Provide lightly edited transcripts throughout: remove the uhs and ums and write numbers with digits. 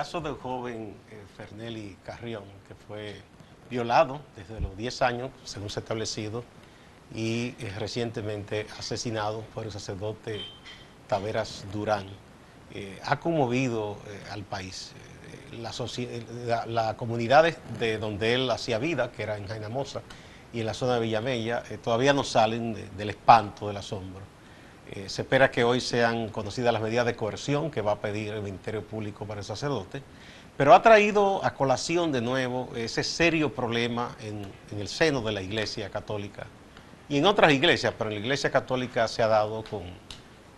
caso del joven Fernely Carrión, que fue violado desde los 10 años, según se ha establecido, y recientemente asesinado por el sacerdote Taveras Durán, ha conmovido al país. La comunidad de donde él hacía vida, que era en Jainamosa y en la zona de Villamella, todavía no salen del espanto, del asombro. Se espera que hoy sean conocidas las medidas de coerción que va a pedir el Ministerio Público para el sacerdote, pero ha traído a colación de nuevo ese serio problema en el seno de la Iglesia Católica y en otras iglesias, pero en la Iglesia Católica se ha dado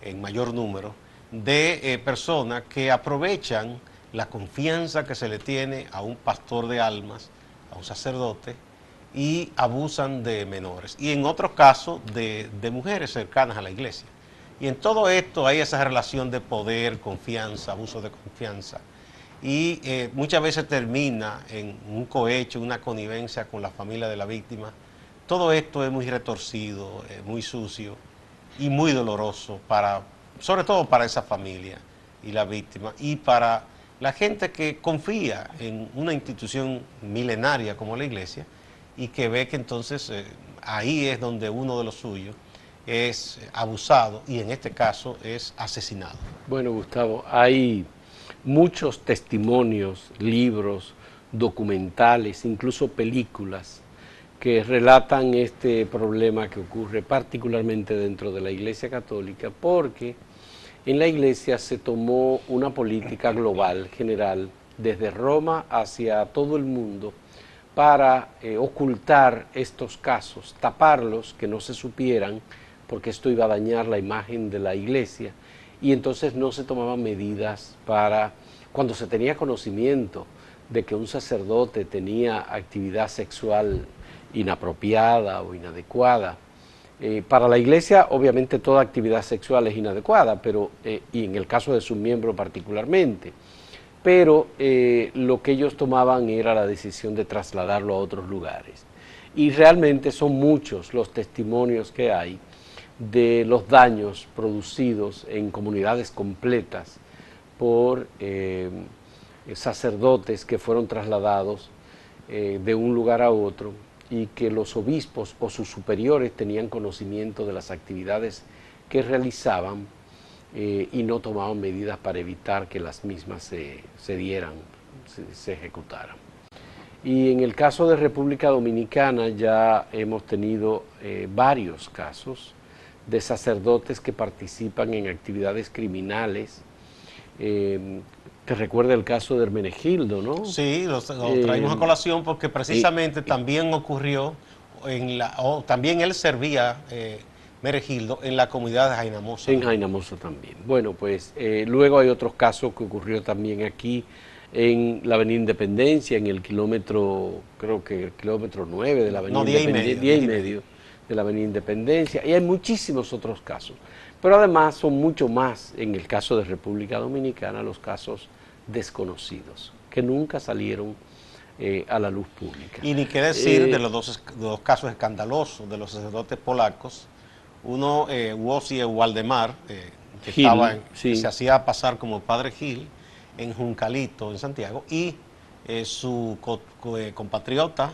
en mayor número de personas que aprovechan la confianza que se le tiene a un pastor de almas, a un sacerdote, y abusan de menores. Y en otros casos de mujeres cercanas a la iglesia. Y en todo esto hay esa relación de poder, confianza, abuso de confianza. Y muchas veces termina en un cohecho, una connivencia con la familia de la víctima. Todo esto es muy retorcido, muy sucio y muy doloroso, sobre todo para esa familia y la víctima, y para la gente que confía en una institución milenaria como la iglesia y que ve que entonces ahí es donde uno de los suyos es abusado y en este caso es asesinado. Bueno, Gustavo, hay muchos testimonios, libros, documentales, incluso películas que relatan este problema que ocurre particularmente dentro de la Iglesia Católica, porque en la Iglesia se tomó una política global, general, desde Roma hacia todo el mundo, para ocultar estos casos, taparlos, que no se supieran, porque esto iba a dañar la imagen de la Iglesia, y entonces no se tomaban medidas para, cuando se tenía conocimiento de que un sacerdote tenía actividad sexual inapropiada o inadecuada. Para la Iglesia, obviamente, toda actividad sexual es inadecuada, pero, y en el caso de su miembro particularmente, pero lo que ellos tomaban era la decisión de trasladarlo a otros lugares. Y realmente son muchos los testimonios que hay de los daños producidos en comunidades completas por sacerdotes que fueron trasladados de un lugar a otro, y que los obispos o sus superiores tenían conocimiento de las actividades que realizaban y no tomaban medidas para evitar que las mismas se dieran, se ejecutaran. Y en el caso de República Dominicana ya hemos tenido varios casos de sacerdotes que participan en actividades criminales. Te recuerda el caso de Hermenegildo, ¿no? Sí, lo traímos a colación porque precisamente también ocurrió, también él servía, Hermenegildo, en la comunidad de Jainamosa. En Jainamosa también. Bueno, pues luego hay otros casos que ocurrió también aquí en la Avenida Independencia, en el kilómetro, creo que el kilómetro 9 de la Avenida Independencia, 10 y medio de la Avenida Independencia, y hay muchísimos otros casos. Pero además son mucho más, en el caso de República Dominicana, los casos desconocidos, que nunca salieron a la luz pública. Y ni qué decir de los dos casos escandalosos de los sacerdotes polacos, uno, Wojciech Waldemar, que Gil, que se hacía pasar como Padre Gil en Juncalito, en Santiago, y su compatriota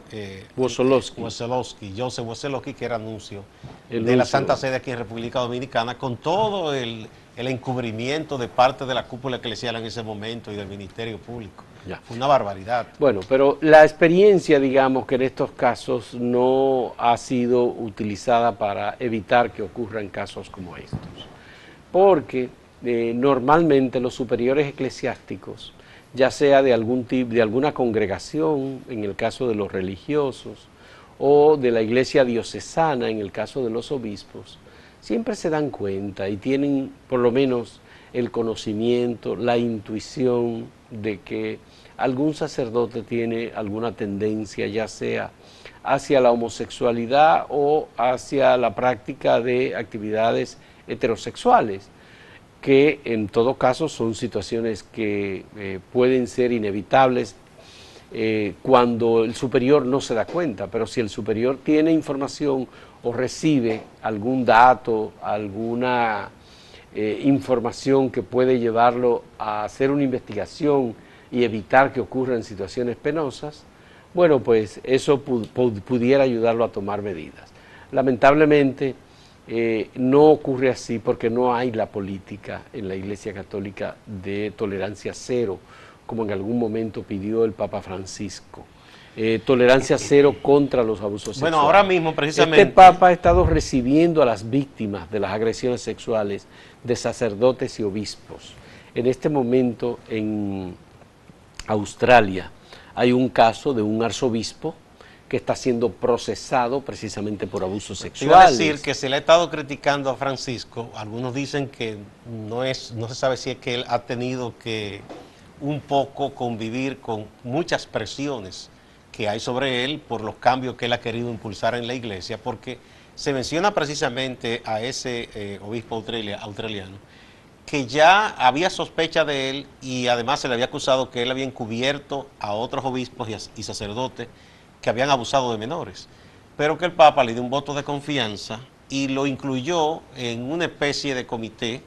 Wossolowski, Joseph Wossolowski, que era nuncio de la Santa Sede aquí en República Dominicana, con todo el encubrimiento de parte de la cúpula eclesial en ese momento y del Ministerio Público. Ya. Fue una barbaridad. Bueno, pero la experiencia, digamos, que en estos casos no ha sido utilizada para evitar que ocurran casos como estos, porque normalmente los superiores eclesiásticos, ya sea de algún tipo, de alguna congregación, en el caso de los religiosos, o de la iglesia diocesana, en el caso de los obispos, siempre se dan cuenta y tienen por lo menos el conocimiento, la intuición de que algún sacerdote tiene alguna tendencia, ya sea hacia la homosexualidad o hacia la práctica de actividades heterosexuales, que en todo caso son situaciones que pueden ser inevitables cuando el superior no se da cuenta, pero si el superior tiene información o recibe algún dato, alguna información que puede llevarlo a hacer una investigación y evitar que ocurran situaciones penosas, bueno, pues eso pudiera ayudarlo a tomar medidas. Lamentablemente no ocurre así porque no hay la política en la Iglesia Católica de tolerancia cero, como en algún momento pidió el Papa Francisco. Tolerancia cero contra los abusos sexuales. Bueno, ahora mismo precisamente... Este Papa ha estado recibiendo a las víctimas de las agresiones sexuales de sacerdotes y obispos. En este momento en Australia hay un caso de un arzobispo que está siendo procesado precisamente por abusos sexuales. Iba a decir que se le ha estado criticando a Francisco. Algunos dicen que no se sabe si es que él ha tenido que un poco convivir con muchas presiones que hay sobre él por los cambios que él ha querido impulsar en la iglesia, porque se menciona precisamente a ese obispo australiano, que ya había sospecha de él y además se le había acusado que él había encubierto a otros obispos y sacerdotes que habían abusado de menores, pero que el Papa le dio un voto de confianza y lo incluyó en una especie de comité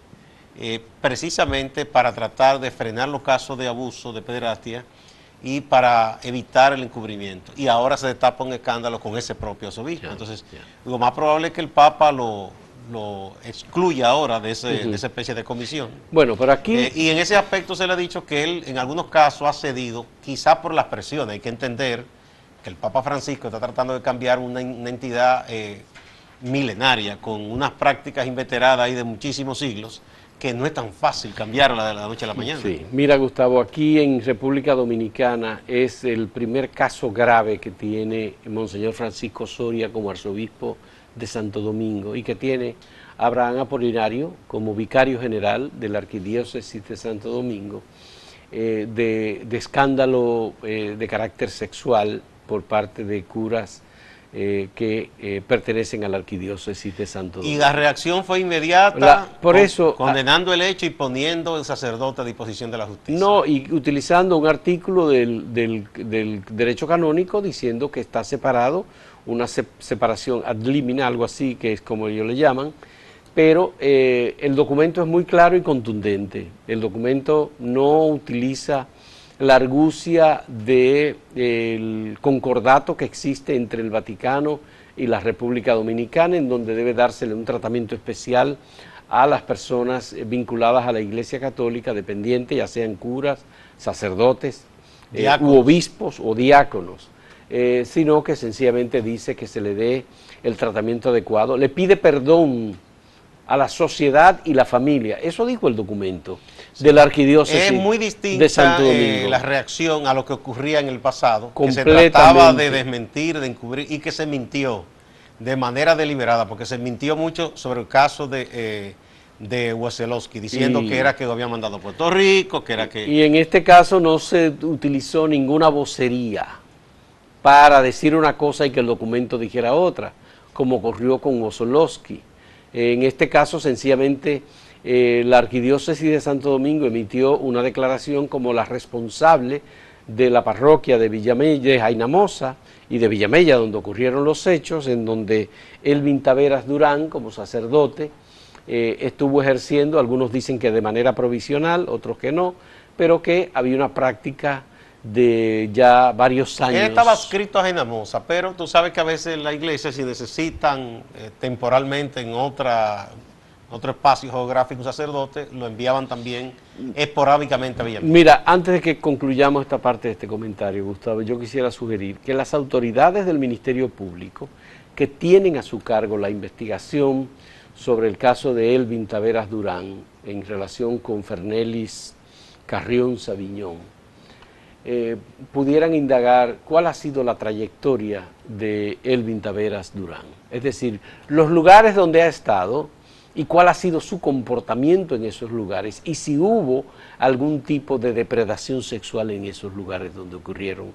precisamente para tratar de frenar los casos de abuso, de pederastia y para evitar el encubrimiento. Y ahora se destapa un escándalo con ese propio arzobispo. Entonces, lo más probable es que el Papa lo excluya ahora de esa especie de comisión. Bueno, pero aquí... y en ese aspecto se le ha dicho que él en algunos casos ha cedido, quizá por las presiones. Hay que entender que el Papa Francisco está tratando de cambiar una entidad milenaria, con unas prácticas inveteradas y de muchísimos siglos, que no es tan fácil cambiarla de la noche a la mañana. Sí, mira Gustavo, aquí en República Dominicana es el primer caso grave que tiene Monseñor Francisco Soria como arzobispo de Santo Domingo y que tiene a Abraham Apolinario como vicario general de la Arquidiócesis de Santo Domingo de escándalo de carácter sexual por parte de curas que pertenecen a la Arquidiócesis de Santo Domingo. Y la reacción fue inmediata, condenando el hecho y poniendo el sacerdote a disposición de la justicia. No, y utilizando un artículo del derecho canónico diciendo que está separado, una separación ad limina, algo así, que es como ellos le llaman, pero el documento es muy claro y contundente. El documento no utiliza la argucia del concordato que existe entre el Vaticano y la República Dominicana, en donde debe dársele un tratamiento especial a las personas vinculadas a la Iglesia Católica, dependientes, ya sean curas, sacerdotes, u obispos o diáconos, sino que sencillamente dice que se le dé el tratamiento adecuado, le pide perdón a la sociedad y la familia. Eso dijo el documento de la Arquidiócesis de Santo Domingo. Es muy distinta la reacción a lo que ocurría en el pasado, que se trataba de desmentir, de encubrir, y que se mintió de manera deliberada, porque se mintió mucho sobre el caso de Weselowski, diciendo que era que lo habían mandado a Puerto Rico, que era que... Y en este caso no se utilizó ninguna vocería para decir una cosa y que el documento dijera otra, como ocurrió con Weselowski. En este caso, sencillamente, la Arquidiócesis de Santo Domingo emitió una declaración como la responsable de la parroquia de Villamella, de Jainamosa y de Villamella, donde ocurrieron los hechos, en donde Elvin Taveras Durán, como sacerdote, estuvo ejerciendo, algunos dicen que de manera provisional, otros que no, pero que había una práctica de ya varios años. Él estaba adscrito a Jainamosa, pero tú sabes que a veces la iglesia, si necesitan temporalmente en otro espacio geográfico un sacerdote, lo enviaban también esporádicamente a Villamella. Mira, antes de que concluyamos esta parte de este comentario, Gustavo, yo quisiera sugerir que las autoridades del Ministerio Público, que tienen a su cargo la investigación sobre el caso de Elvin Taveras Durán en relación con Fernelis Carrión Sabiñón, pudieran indagar cuál ha sido la trayectoria de Elvin Taveras Durán. Es decir, los lugares donde ha estado y cuál ha sido su comportamiento en esos lugares y si hubo algún tipo de depredación sexual en esos lugares donde ocurrieron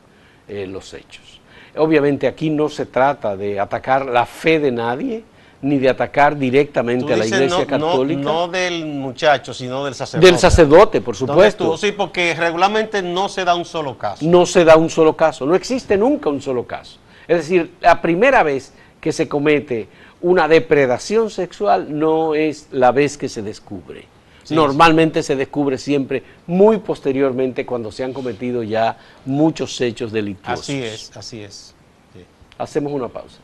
los hechos. Obviamente aquí no se trata de atacar la fe de nadie, ni de atacar directamente a la Iglesia Católica. No del muchacho, sino del sacerdote. Del sacerdote, por supuesto. Sí, porque regularmente no se da un solo caso. No se da un solo caso, no existe nunca un solo caso. Es decir, la primera vez que se comete una depredación sexual no es la vez que se descubre. Sí, normalmente se descubre siempre muy posteriormente cuando se han cometido ya muchos hechos delictuosos. así es, así es. Sí. Hacemos una pausa.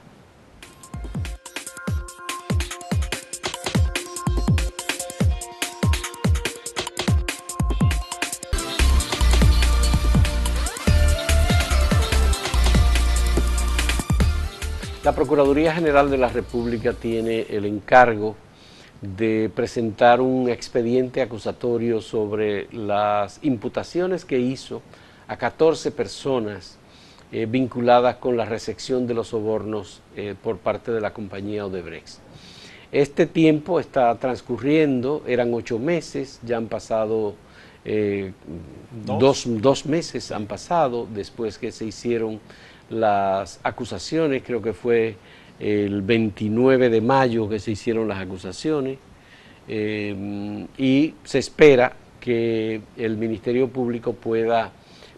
La Procuraduría General de la República tiene el encargo de presentar un expediente acusatorio sobre las imputaciones que hizo a 14 personas vinculadas con la recepción de los sobornos por parte de la compañía Odebrecht. Este tiempo está transcurriendo, eran 8 meses, ya han pasado dos meses han pasado después que se hicieron las acusaciones, creo que fue el 29 de mayo que se hicieron las acusaciones, y se espera que el Ministerio Público pueda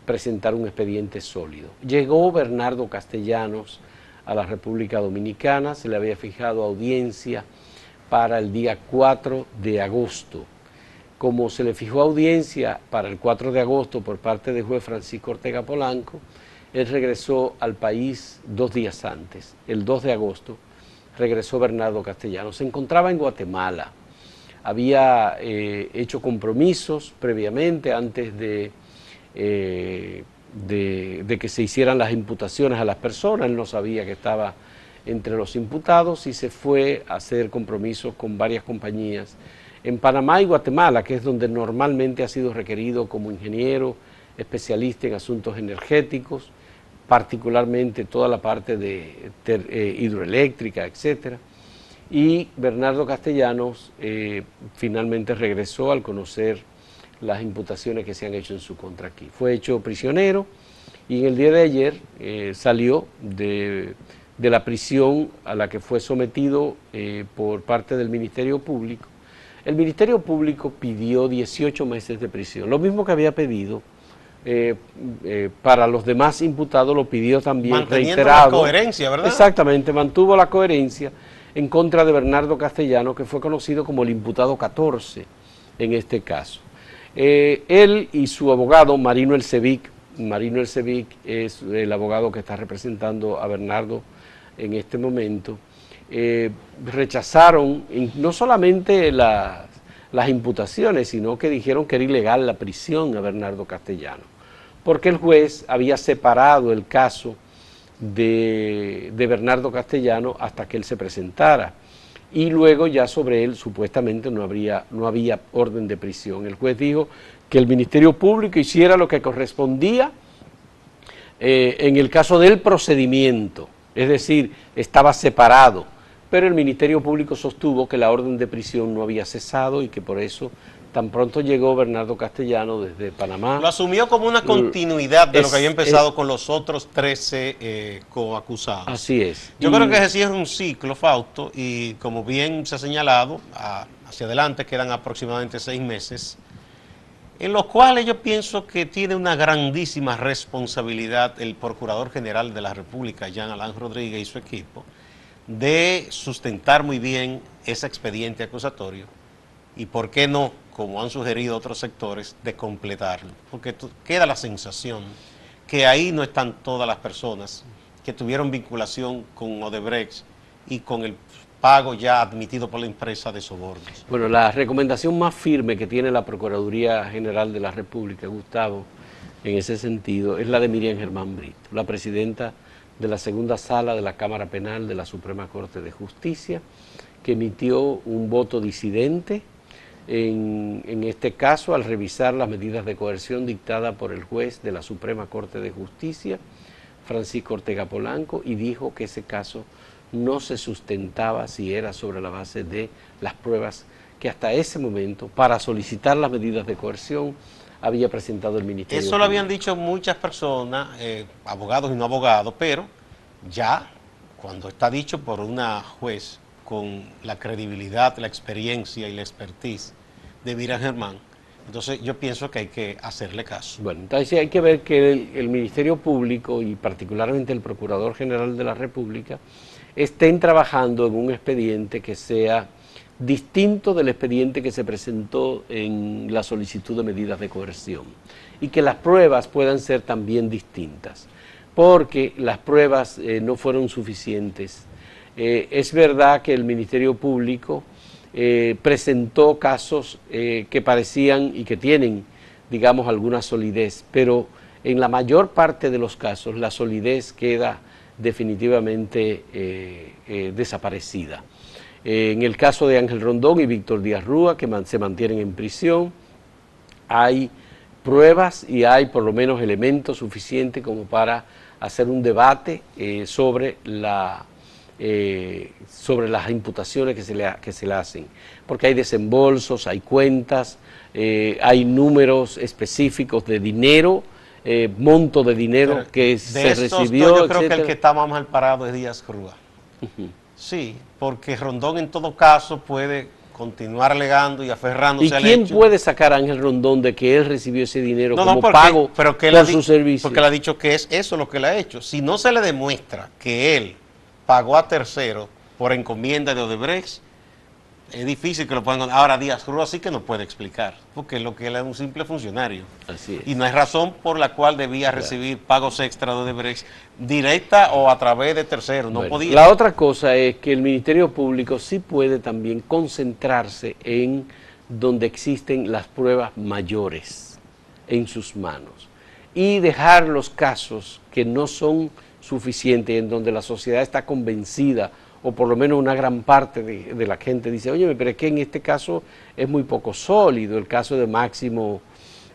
presentar un expediente sólido. Llegó Bernardo Castellanos a la República Dominicana, se le había fijado audiencia para el día 4 de agosto. Como se le fijó audiencia para el 4 de agosto por parte del juez Francisco Ortega Polanco, él regresó al país 2 días antes, el 2 de agosto, regresó Bernardo Castellanos. Se encontraba en Guatemala, había hecho compromisos previamente antes de que se hicieran las imputaciones a las personas. Él no sabía que estaba entre los imputados y se fue a hacer compromisos con varias compañías en Panamá y Guatemala, que es donde normalmente ha sido requerido como ingeniero, especialista en asuntos energéticos, particularmente toda la parte de hidroeléctrica, etcétera. Y Bernardo Castellanos finalmente regresó al conocer las imputaciones que se han hecho en su contra aquí. Fue hecho prisionero y en el día de ayer salió de la prisión a la que fue sometido por parte del Ministerio Público. El Ministerio Público pidió 18 meses de prisión, lo mismo que había pedido para los demás imputados, lo pidió también Manteniendo reiterado. la coherencia, ¿verdad? Exactamente, mantuvo la coherencia en contra de Bernardo Castellanos, que fue conocido como el imputado 14 en este caso. Él y su abogado, Marino Elcevic es el abogado que está representando a Bernardo en este momento, rechazaron no solamente las imputaciones, sino que dijeron que era ilegal la prisión a Bernardo Castellanos, porque el juez había separado el caso de Bernardo Castellanos hasta que él se presentara, y luego ya sobre él supuestamente no había orden de prisión. El juez dijo que el Ministerio Público hiciera lo que correspondía en el caso del procedimiento, es decir, estaba separado, pero el Ministerio Público sostuvo que la orden de prisión no había cesado y que por eso tan pronto llegó Bernardo Castellanos desde Panamá. Lo asumió como una continuidad de lo que había empezado con los otros 13 coacusados. Así es. Yo creo que ese sí es un ciclo, Fausto, y como bien se ha señalado, hacia adelante quedan aproximadamente 6 meses, en los cuales yo pienso que tiene una grandísima responsabilidad el Procurador General de la República, Jean Alain Rodríguez, y su equipo, de sustentar muy bien ese expediente acusatorio y, ¿por qué no?, como han sugerido otros sectores, de completarlo, porque queda la sensación que ahí no están todas las personas que tuvieron vinculación con Odebrecht y con el pago ya admitido por la empresa de sobornos. Bueno, la recomendación más firme que tiene la Procuraduría General de la República, Gustavo, en ese sentido, es la de Miriam Germán Brito, la presidenta de la segunda sala de la Cámara Penal de la Suprema Corte de Justicia, que emitió un voto disidente en este caso al revisar las medidas de coerción dictadas por el juez de la Suprema Corte de Justicia, Francisco Ortega Polanco, y dijo que ese caso no se sustentaba si era sobre la base de las pruebas que hasta ese momento, para solicitar las medidas de coerción, había presentado el Ministerio Público. Eso lo habían dicho muchas personas, abogados y no abogados, pero ya cuando está dicho por una juez con la credibilidad, la experiencia y la expertise de Miriam Germán, entonces yo pienso que hay que hacerle caso. Bueno, entonces hay que ver que el Ministerio Público y particularmente el Procurador General de la República estén trabajando en un expediente que sea distinto del expediente que se presentó en la solicitud de medidas de coerción, y que las pruebas puedan ser también distintas, porque las pruebas no fueron suficientes. Es verdad que el Ministerio Público presentó casos que parecían y que tienen, digamos, alguna solidez, pero en la mayor parte de los casos la solidez queda definitivamente desaparecida. En el caso de Ángel Rondón y Víctor Díaz Rúa, que se mantienen en prisión, hay pruebas y hay por lo menos elementos suficientes como para hacer un debate sobre las imputaciones que se le hacen, porque hay desembolsos, hay cuentas, hay números específicos de dinero, monto de dinero Pero que se recibió, yo creo etcétera. que el que está más mal parado es Díaz Rúa. Sí, porque Rondón en todo caso puede continuar alegando y aferrándose ¿Y al quién hecho. puede sacar a Ángel Rondón de que él recibió ese dinero como porque, pago pero que por su servicio? porque él ha dicho que es eso lo que él ha hecho. Si no se le demuestra que él pagó a terceros por encomienda de Odebrecht, es difícil que lo puedan. Ahora Díaz Rúa sí que no puede explicar, porque lo que él es un simple funcionario. Así es. Y no hay razón por la cual debía recibir pagos extra de Odebrecht, directa o a través de terceros. No Bueno, podía. la otra cosa es que el Ministerio Público sí puede también concentrarse en donde existen las pruebas mayores en sus manos y dejar los casos que no son suficientes, en donde la sociedad está convencida, o por lo menos una gran parte de la gente dice, oye, pero es que en este caso es muy poco sólido, el caso de Máximo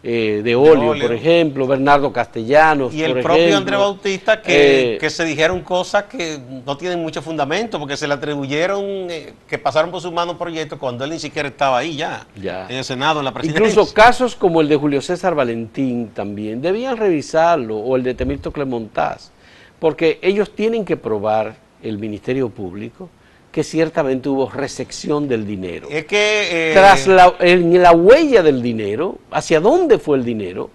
de Olio, por ejemplo, Bernardo Castellanos, y el por propio ejemplo, Andrés Bautista, que se dijeron cosas que no tienen mucho fundamento, porque se le atribuyeron que pasaron por sus manos proyectos cuando él ni siquiera estaba ahí ya. En el Senado, en la presidencia. Incluso casos como el de Julio César Valentín también debían revisarlo, o el de Temístocles Montaz, porque ellos tienen que probar, el Ministerio Público, que ciertamente hubo resección del dinero. Es que tras la huella del dinero, hacia dónde fue el dinero,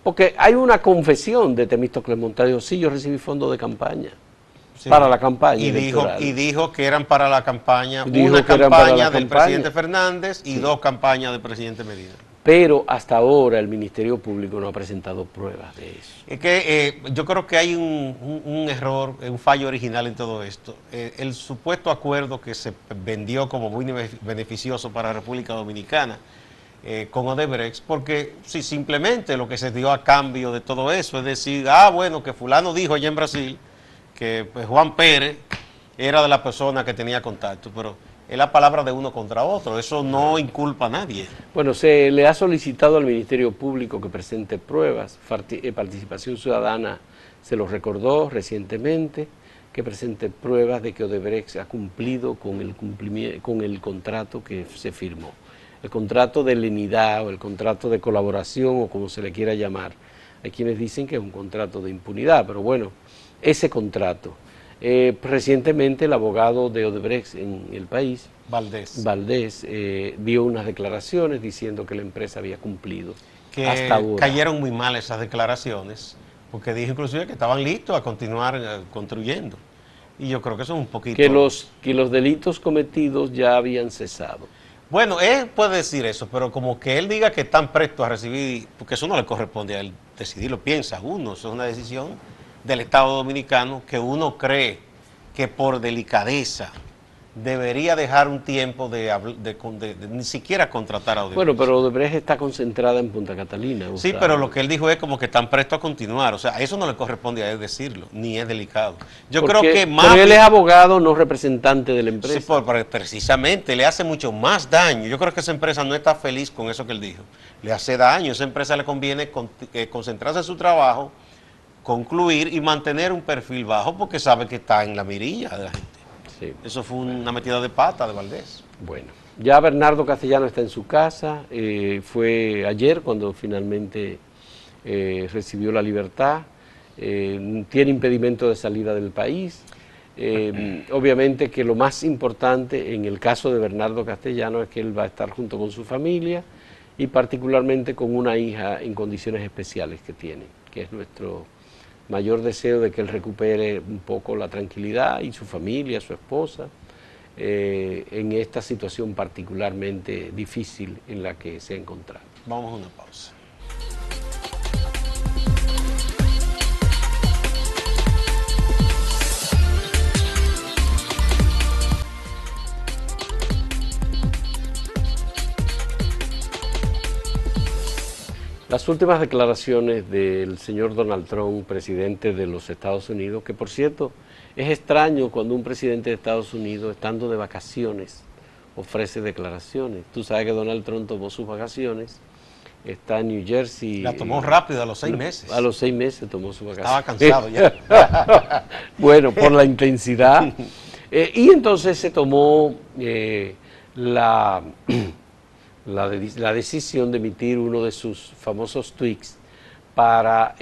porque hay una confesión de Temístocles Montaz, dijo, sí, yo recibí fondos de campaña, para la campaña electoral. Y dijo que eran para la campaña, Dijo una que eran para la campaña del campaña. presidente Fernández y dos campañas del presidente Medina. Pero hasta ahora el Ministerio Público no ha presentado pruebas de eso. Es que yo creo que hay un error, un fallo original en todo esto. El supuesto acuerdo que se vendió como muy beneficioso para la República Dominicana con Odebrecht, porque si simplemente lo que se dio a cambio de todo eso es decir, bueno, que fulano dijo allá en Brasil que pues, Juan Pérez era de la persona que tenía contacto, pero es la palabra de uno contra otro, eso no inculpa a nadie. Bueno, se le ha solicitado al Ministerio Público que presente pruebas, Participación Ciudadana se lo recordó recientemente, que presente pruebas de que Odebrecht ha cumplido con el contrato que se firmó, el contrato de lenidad o el contrato de colaboración o como se le quiera llamar. Hay quienes dicen que es un contrato de impunidad, pero bueno, ese contrato. Recientemente el abogado de Odebrecht en el país, Valdés, dio unas declaraciones diciendo que la empresa había cumplido que hasta ahora. Cayeron muy mal esas declaraciones, porque dijo inclusive que estaban listos a continuar construyendo. Y yo creo que eso es un poquito... Que los delitos cometidos ya habían cesado. Bueno, él puede decir eso, pero como que él diga que están prestos a recibir, porque eso no le corresponde a él decidirlo, piensa uno, eso es una decisión del Estado Dominicano que uno cree que por delicadeza debería dejar un tiempo de ni siquiera contratar a Odebrecht. Bueno, pero Odebrecht está concentrada en Punta Catalina. Sí, pero lo que él dijo es como que están prestos a continuar, o sea, eso no le corresponde a él decirlo, ni es delicado. Yo creo que más... Pero él es abogado, no representante de la empresa. Sí, precisamente, le hace mucho más daño. Yo creo que esa empresa no está feliz con eso que él dijo. Le hace daño, a esa empresa le conviene concentrarse en su trabajo, concluir y mantener un perfil bajo porque sabe que está en la mirilla de la gente. Sí. Eso fue una metida de pata de Valdés. Bueno, ya Bernardo Castellanos está en su casa, fue ayer cuando finalmente recibió la libertad, tiene impedimento de salida del país. Obviamente que lo más importante en el caso de Bernardo Castellanos es que él va a estar junto con su familia y particularmente con una hija en condiciones especiales que tiene, que es nuestro mayor deseo de que él recupere un poco la tranquilidad y su familia, su esposa. en esta situación particularmente difícil en la que se ha encontrado. Vamos a una pausa. Las últimas declaraciones del señor Donald Trump, presidente de los Estados Unidos, que por cierto es extraño cuando un presidente de Estados Unidos, estando de vacaciones, ofrece declaraciones. Tú sabes que Donald Trump tomó sus vacaciones, está en New Jersey. La tomó rápido, a los 6 meses. A los 6 meses tomó sus vacaciones. Estaba cansado ya. Bueno, por la intensidad. Y entonces se tomó la decisión de emitir uno de sus famosos tweets para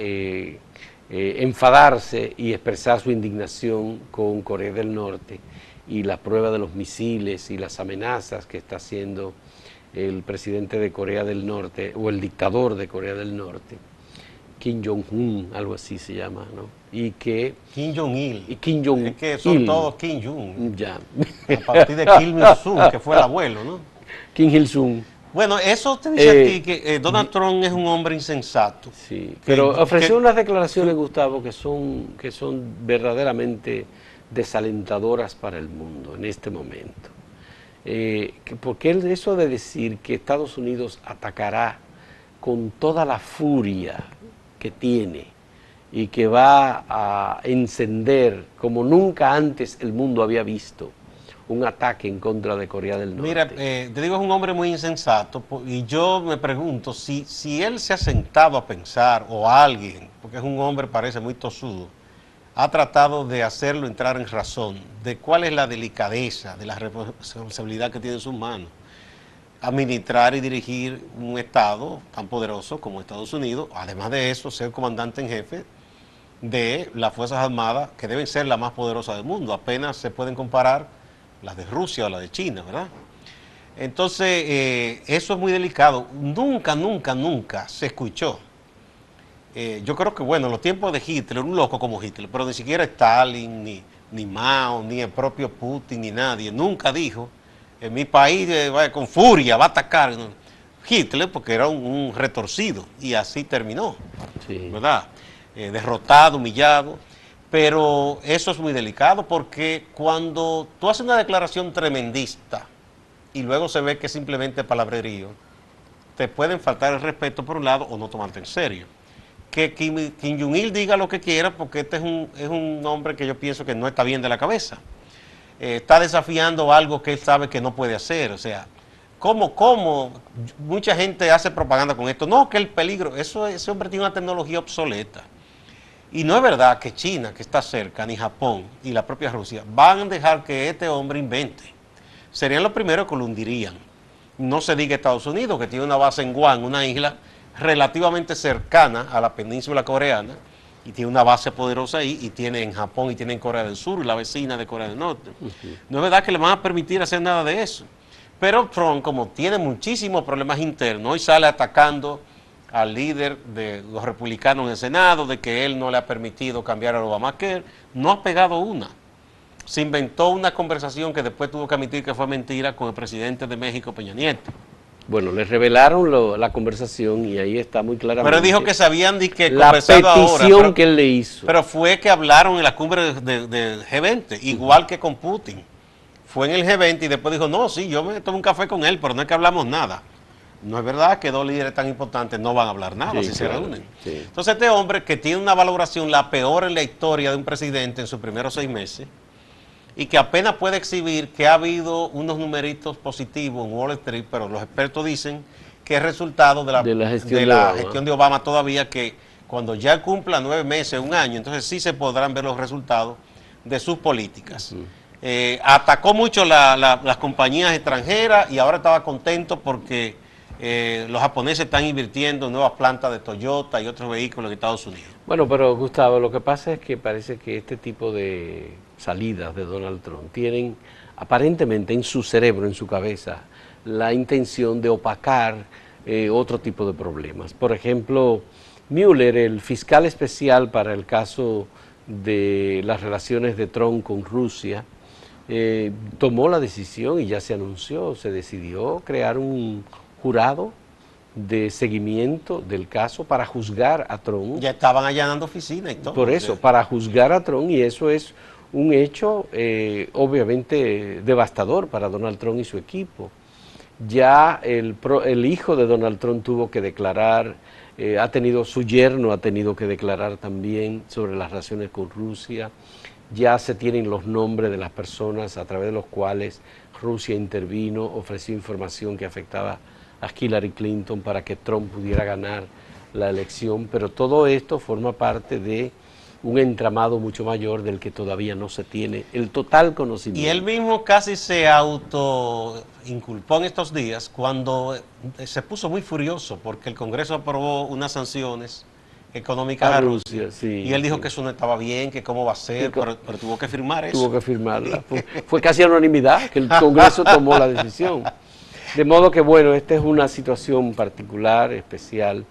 enfadarse y expresar su indignación con Corea del Norte y la prueba de los misiles y las amenazas que está haciendo el presidente de Corea del Norte, o el dictador de Corea del Norte, Kim Jong-un, algo así se llama, ¿no? Y que... Kim Jong-il. Y Kim Jong-il. Es que son todos Kim Jong. Ya. A partir de Kim Il-sung, que fue el abuelo, ¿no? Kim Il-sung. Bueno, eso te dice aquí que Donald Trump es un hombre insensato. Sí, pero ofreció unas declaraciones, Gustavo, que son verdaderamente desalentadoras para el mundo en este momento. Porque eso de decir que Estados Unidos atacará con toda la furia que tiene y que va a encender como nunca antes el mundo había visto un ataque en contra de Corea del Norte. Mira, te digo, es un hombre muy insensato, y yo me pregunto si él se ha sentado a pensar, o alguien, porque es un hombre, parece muy tosudo, ha tratado de hacerlo entrar en razón de cuál es la delicadeza, de la responsabilidad que tiene en sus manos. Administrar y dirigir un Estado tan poderoso como Estados Unidos, además de eso, ser comandante en jefe de las Fuerzas Armadas, que deben ser las más poderosas del mundo, apenas se pueden comparar las de Rusia o las de China, ¿verdad? Entonces, eso es muy delicado. Nunca se escuchó. Yo creo que, bueno, en los tiempos de Hitler, un loco como Hitler, pero ni siquiera Stalin, ni Mao, ni el propio Putin, ni nadie, nunca dijo, en mi país con furia va a atacar. Hitler, porque era un retorcido, y así terminó, sí, ¿verdad? Derrotado, humillado. Pero eso es muy delicado, porque cuando tú haces una declaración tremendista y luego se ve que es simplemente palabrerío, te pueden faltar el respeto por un lado o no tomarte en serio. Que Kim Jong-il diga lo que quiera, porque este es un hombre que yo pienso que no está bien de la cabeza. Está desafiando algo que él sabe que no puede hacer. O sea, ¿cómo mucha gente hace propaganda con esto? No, que el peligro, ese hombre tiene una tecnología obsoleta. Y no es verdad que China, que está cerca, ni Japón y la propia Rusia van a dejar que este hombre invente. Serían los primeros que lo hundirían. No se diga Estados Unidos, que tiene una base en Guam, una isla relativamente cercana a la península coreana, y tiene una base poderosa ahí, y tiene en Japón y tiene en Corea del Sur, la vecina de Corea del Norte. No es verdad que le van a permitir hacer nada de eso. Pero Trump, como tiene muchísimos problemas internos, hoy sale atacando al líder de los republicanos en el Senado, de que él no le ha permitido cambiar al Obamacare. No ha pegado una. Se inventó una conversación que después tuvo que admitir que fue mentira con el presidente de México, Peña Nieto. Bueno, le revelaron la conversación y ahí está muy claramente. Pero dijo que sabían de que la petición que él le hizo. Pero fue que hablaron en la cumbre del G20, igual que con Putin. Fue en el G20 y después dijo, no, sí, yo me tomé un café con él, pero no es que hablamos nada. No es verdad que dos líderes tan importantes no van a hablar nada, si se reúnen. Sí. Entonces este hombre, que tiene una valoración la peor en la historia de un presidente en sus primeros 6 meses, y que apenas puede exhibir que ha habido unos numeritos positivos en Wall Street, pero los expertos dicen que es resultado de la gestión de Obama todavía, que cuando ya cumpla 9 meses, 1 año, entonces sí se podrán ver los resultados de sus políticas. Atacó mucho las compañías extranjeras y ahora estaba contento porque los japoneses están invirtiendo en nuevas plantas de Toyota y otros vehículos en Estados Unidos. Bueno, pero Gustavo, lo que pasa es que parece que este tipo de salidas de Donald Trump tienen aparentemente en su cerebro, en su cabeza, la intención de opacar otro tipo de problemas. Por ejemplo, Mueller, el fiscal especial para el caso de las relaciones de Trump con Rusia, tomó la decisión y ya se anunció, se decidió crear un jurado de seguimiento del caso para juzgar a Trump. Ya estaban allanando oficinas y todo. Por eso, para juzgar a Trump, y eso es un hecho obviamente devastador para Donald Trump y su equipo. Ya el hijo de Donald Trump tuvo que declarar, su yerno ha tenido que declarar también sobre las relaciones con Rusia. Ya se tienen los nombres de las personas a través de los cuales Rusia intervino, ofreció información que afectaba a Hillary Clinton para que Trump pudiera ganar la elección, pero todo esto forma parte de un entramado mucho mayor del que todavía no se tiene el total conocimiento. Y él mismo casi se autoinculpó en estos días cuando se puso muy furioso porque el Congreso aprobó unas sanciones económicas a Rusia, sí, y él dijo sí, que eso no estaba bien, que cómo va a ser, pero tuvo que firmar eso. Tuvo que firmarla. Fue casi a unanimidad que el Congreso tomó la decisión. De modo que, bueno, esta es una situación particular, especial,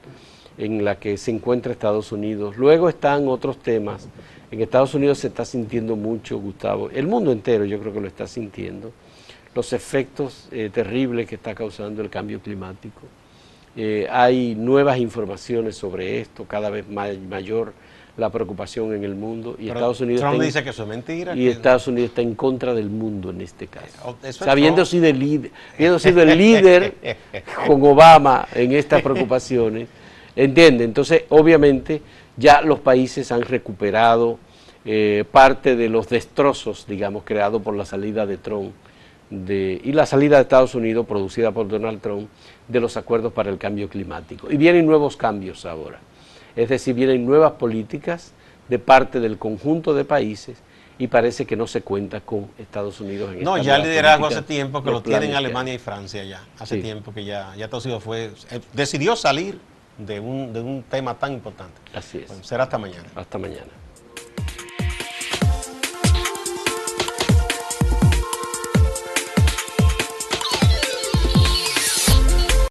en la que se encuentra Estados Unidos. Luego están otros temas. En Estados Unidos se está sintiendo mucho, Gustavo, el mundo entero yo creo que lo está sintiendo, los efectos terribles que está causando el cambio climático. Hay nuevas informaciones sobre esto, cada vez mayor la preocupación en el mundo, y Estados Unidos Trump dice que eso es mentira. Y Estados Unidos está en contra del mundo en este caso. Habiendo sido el líder con Obama en estas preocupaciones, ¿entiende? Entonces, obviamente, ya los países han recuperado parte de los destrozos, digamos, creados por la salida de Trump y la salida de Estados Unidos, producida por Donald Trump, de los acuerdos para el cambio climático. Y vienen nuevos cambios ahora. Es decir, vienen nuevas políticas de parte del conjunto de países y parece que no se cuenta con Estados Unidos en No, ya el liderazgo hace tiempo que lo tienen Alemania y Francia ya. Hace tiempo que ya Estados Unidos decidió salir de un tema tan importante. Así es. Bueno, será hasta mañana. Hasta mañana.